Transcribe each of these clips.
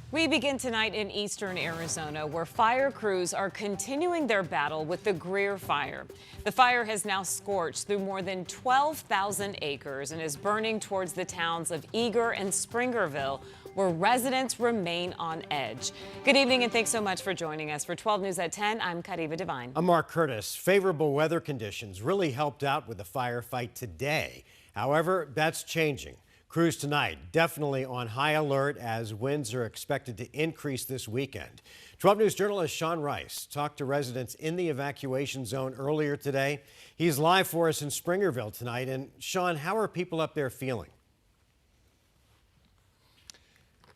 We begin tonight in eastern Arizona, where fire crews are continuing their battle with the Greer Fire. The fire has now scorched through more than 12,000 acres and is burning towards the towns of Eager and Springerville, where residents remain on edge. Good evening and thanks so much for joining us. For 12 News at 10, I'm Kariva Devine. I'm Mark Curtis. Favorable weather conditions really helped out with the firefight today. However, that's changing. Crews tonight definitely on high alert as winds are expected to increase this weekend. 12 News journalist Sean Rice talked to residents in the evacuation zone earlier today. He's live for us in Springerville tonight. And Sean, how are people up there feeling?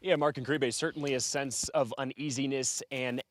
Yeah, Mark and Caribe, certainly a sense of uneasiness and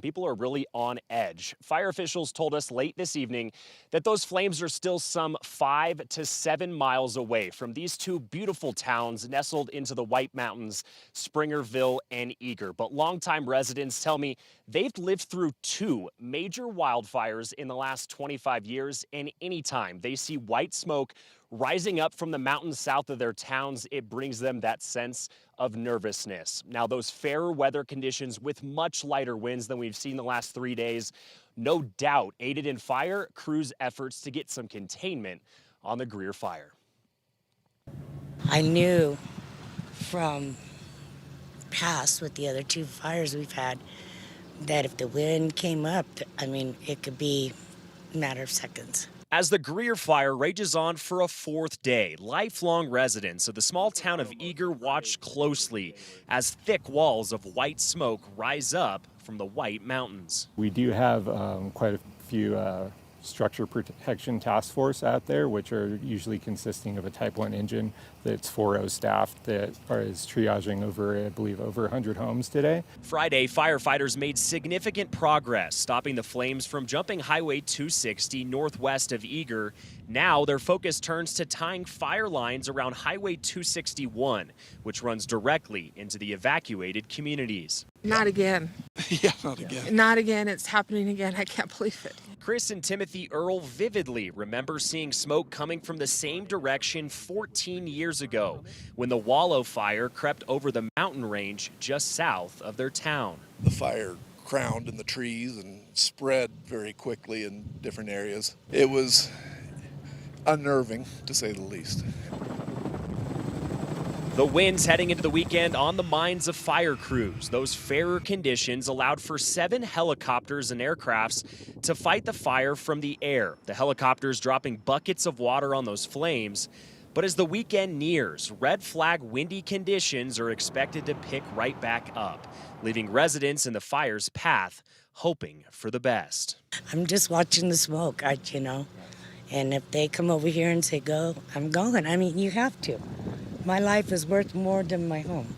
people are really on edge. Fire officials told us late this evening that those flames are still some 5 to 7 miles away from these two beautiful towns nestled into the White Mountains, Springerville and Eager. But longtime residents tell me they've lived through 2 major wildfires in the last 25 years, and anytime they see white smoke rising up from the mountains south of their towns, it brings them that sense of nervousness. Now, those fairer weather conditions with much lighter winds than we've seen the last 3 days, no doubt aided in fire crews' efforts to get some containment on the Greer Fire. I knew from past with the other 2 fires we've had that if the wind came up, it could be a matter of seconds. As the Greer Fire rages on for a 4th day, lifelong residents of the small town of Eager watch closely as thick walls of white smoke rise up from the White Mountains. We do have quite a few structure protection task force out there, which are usually consisting of a Type 1 engine that's 4 staffed that is triaging over 100 homes today. Friday, firefighters made significant progress stopping the flames from jumping Highway 260 northwest of Eager. Now their focus turns to tying fire lines around Highway 261, which runs directly into the evacuated communities. Not again. Yeah, not again. Not again. It's happening again. I can't believe it. Chris and Timothy Earl vividly remember seeing smoke coming from the same direction 14 years ago when the Wallow Fire crept over the mountain range just south of their town. The fire crowned in the trees and spread very quickly in different areas. It was unnerving, to say the least. The winds heading into the weekend on the minds of fire crews. Those fairer conditions allowed for 7 helicopters and aircrafts to fight the fire from the air. The helicopters dropping buckets of water on those flames. But as the weekend nears, red flag windy conditions are expected to pick right back up, leaving residents in the fire's path hoping for the best. I'm just watching the smoke, and if they come over here and say go, I'm going. You have to. My life is worth more than my home.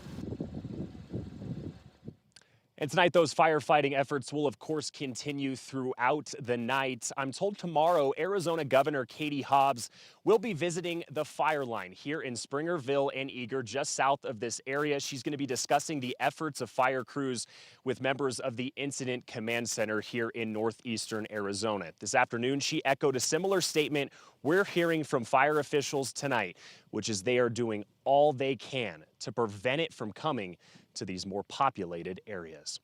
And tonight, those firefighting efforts will, of course, continue throughout the night. I'm told tomorrow, Arizona Governor Katie Hobbs will be visiting the fire line here in Springerville and Eager, just south of this area. She's going to be discussing the efforts of fire crews with members of the Incident Command Center here in northeastern Arizona. This afternoon, she echoed a similar statement we're hearing from fire officials tonight, which is they are doing all they can to prevent it from coming to these more populated areas.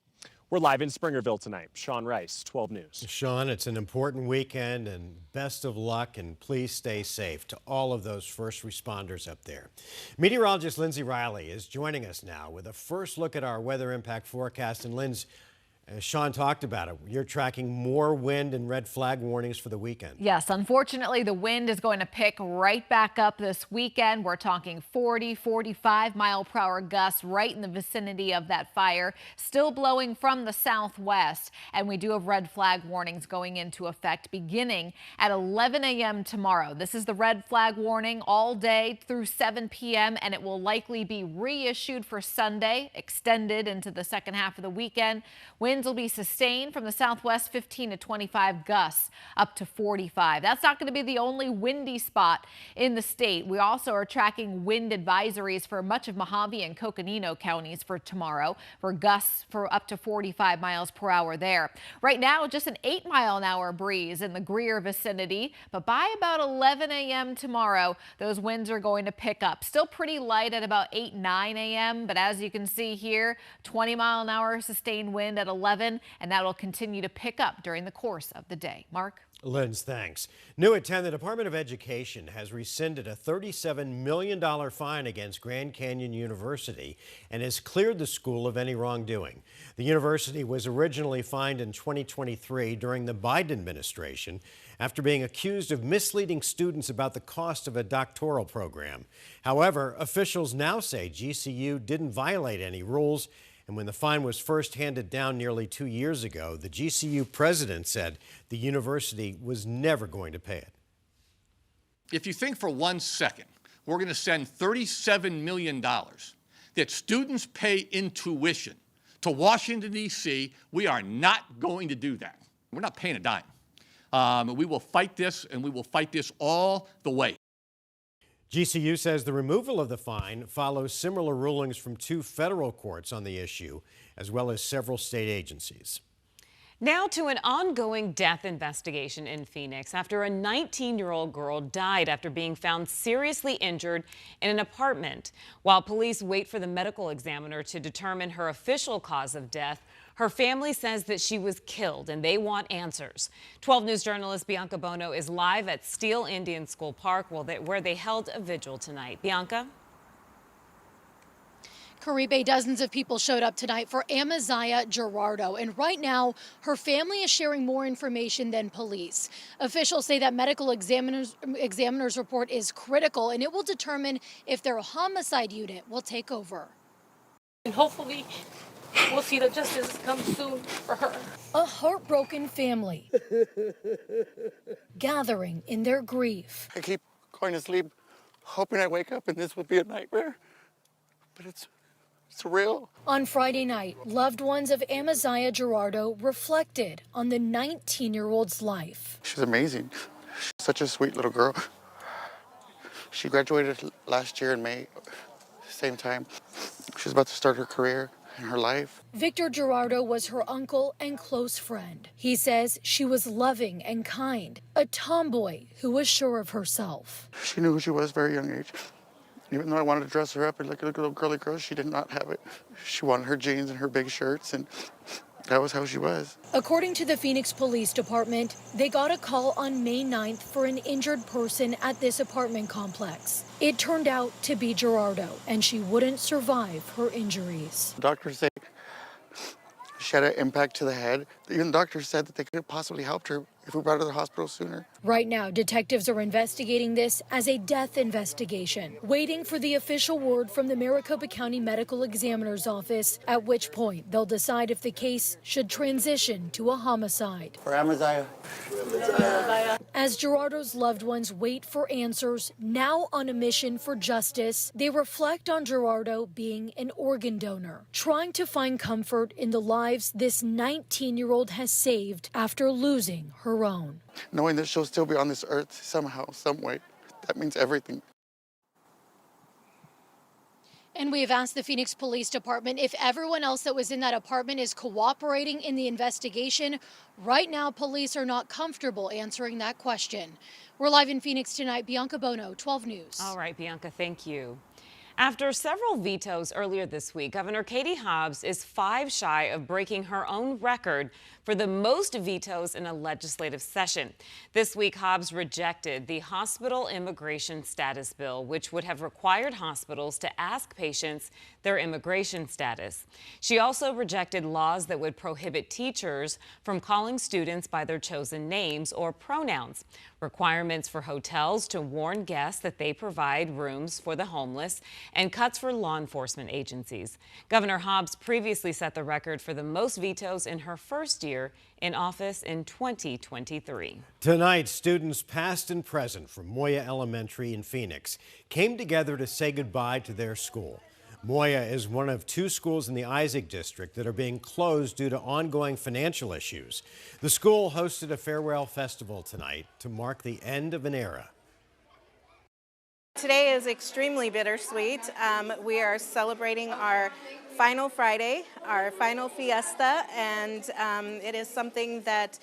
We're live in Springerville tonight. Sean Rice, 12 News. Sean, it's an important weekend and best of luck, and please stay safe to all of those first responders up there. Meteorologist Lindsay Riley is joining us now with a first look at our weather impact forecast. And Lindsay, as Sean talked about it, you're tracking more wind and red flag warnings for the weekend. Yes, unfortunately, the wind is going to pick right back up this weekend. We're talking 40, 45 mile per hour gusts right in the vicinity of that fire, still blowing from the southwest. And we do have red flag warnings going into effect beginning at 11 a.m. tomorrow. This is the red flag warning all day through 7 p.m. and it will likely be reissued for Sunday, extended into the second half of the weekend. Winds winds will be sustained from the southwest, 15 to 25 gusts up to 45. That's not going to be the only windy spot in the state. We also are tracking wind advisories for much of Mojave and Coconino counties for tomorrow, for gusts for up to 45 miles per hour there. Right now, just an 8-mile-an-hour breeze in the Greer vicinity, but by about 11 a.m. tomorrow, those winds are going to pick up. Still pretty light at about 8-9 a.m., but as you can see here, 20-mile-an-hour sustained wind at 11, and that will continue to pick up during the course of the day. Mark? Linz, thanks. New at 10, the Department of Education has rescinded a $37 million fine against Grand Canyon University and has cleared the school of any wrongdoing. The university was originally fined in 2023 during the Biden administration after being accused of misleading students about the cost of a doctoral program. However, officials now say GCU didn't violate any rules. And when the fine was first handed down nearly 2 years ago, the GCU president said the university was never going to pay it. If you think for 1 second we're going to send $37 million that students pay in tuition to Washington, D.C., we are not going to do that. We're not paying a dime. We will fight this, and we will fight this all the way. GCU says the removal of the fine follows similar rulings from 2 federal courts on the issue, as well as several state agencies. Now to an ongoing death investigation in Phoenix after a 19-year-old girl died after being found seriously injured in an apartment. While police wait for the medical examiner to determine her official cause of death, her family says that she was killed and they want answers. 12 News journalist Bianca Bono is live at Steele Indian School Park where they held a vigil tonight. Bianca? Caribe, dozens of people showed up tonight for Amaziah Gerardo, and right now her family is sharing more information than police. Officials say that medical examiner's report is critical, and it will determine if their homicide unit will take over. And hopefully we'll see that justice come soon for her. A heartbroken family gathering in their grief. I keep going to sleep hoping I wake up and this would be a nightmare, but it's real. On Friday night, loved ones of Amaziah Gerardo reflected on the 19-year-old's life. She's amazing. She's such a sweet little girl. She graduated last year in May, same time. She's about to start her career and her life. Victor Gerardo was her uncle and close friend. He says she was loving and kind, a tomboy who was sure of herself. She knew who she was at a very young age. Even though I wanted to dress her up and look like a little girly girl, she did not have it. She wanted her jeans and her big shirts, and that was how she was. According to the Phoenix Police Department, they got a call on May 9th for an injured person at this apartment complex. It turned out to be Gerardo, and she wouldn't survive her injuries. Doctors say she had an impact to the head. Even the doctors said that they could have possibly helped her if we brought her to the hospital sooner. Right now, detectives are investigating this as a death investigation, waiting for the official word from the Maricopa County Medical Examiner's Office, at which point they'll decide if the case should transition to a homicide. For Amaziah. As Gerardo's loved ones wait for answers, now on a mission for justice, they reflect on Gerardo being an organ donor, trying to find comfort in the lives this 19-year-old has saved after losing her own. Knowing that she'll still be on this earth somehow, some way, that means everything. And we have asked the Phoenix Police Department if everyone else that was in that apartment is cooperating in the investigation. Right now, police are not comfortable answering that question. We're live in Phoenix tonight. Bianca Bono, 12 News. All right, Bianca, thank you. After several vetoes earlier this week, Governor Katie Hobbs is 5 shy of breaking her own record for the most vetoes in a legislative session. This week, Hobbs rejected the hospital immigration status bill, which would have required hospitals to ask patients their immigration status. She also rejected laws that would prohibit teachers from calling students by their chosen names or pronouns, requirements for hotels to warn guests that they provide rooms for the homeless, and cuts for law enforcement agencies. Governor Hobbs previously set the record for the most vetoes in her first year in office in 2023. Tonight, students past and present from Moya Elementary in Phoenix came together to say goodbye to their school. Moya is one of 2 schools in the Isaac district that are being closed due to ongoing financial issues. The school hosted a farewell festival tonight to mark the end of an era. Today is extremely bittersweet. We are celebrating our final Friday, our final fiesta, and it is something that,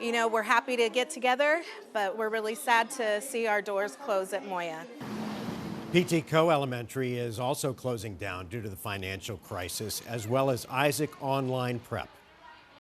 you know, we're happy to get together, but we're really sad to see our doors close at Moya. PT Co Elementary is also closing down due to the financial crisis, as well as Isaac Online Prep.